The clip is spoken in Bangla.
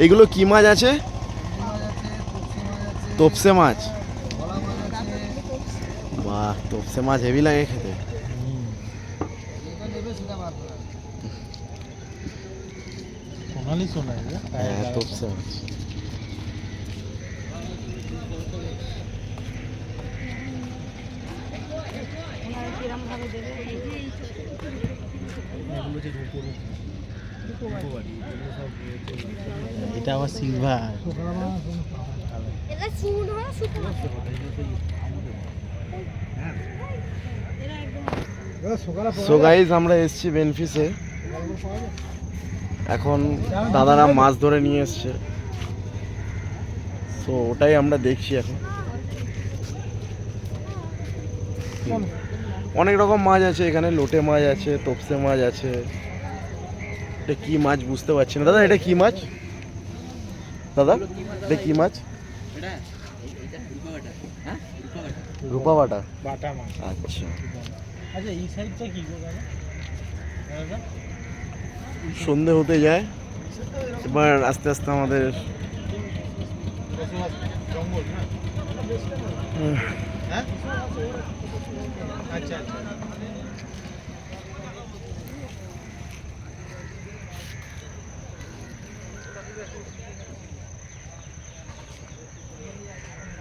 এগুলো কি মাছ আছে? তোপসে মাছ। বাহ, তোপসে মাছ হেভি লাগে খেতে। হ্যাঁ, তোপসে মাছ। এটা আবার সিলভার। সো গাইজ, আমরা এসেছি বেনফিসে। এখন দাদারা মাছ ধরে নিয়ে এসছে, তো ওটাই আমরা দেখছি এখন। অনেক রকম মাছ আছে এখানে, লোটে মাছ আছে, তোপসে মাছ আছে। এটা কি মাছ বুঝতে পারছি না দাদা, এটা কি মাছ দাদা? এটা কি মাছ? রূপা বাটা। আচ্ছা, এই সাইডটা কি সন্ধে হতে যায়, এবার আস্তে আস্তে আমাদের আচ্ছা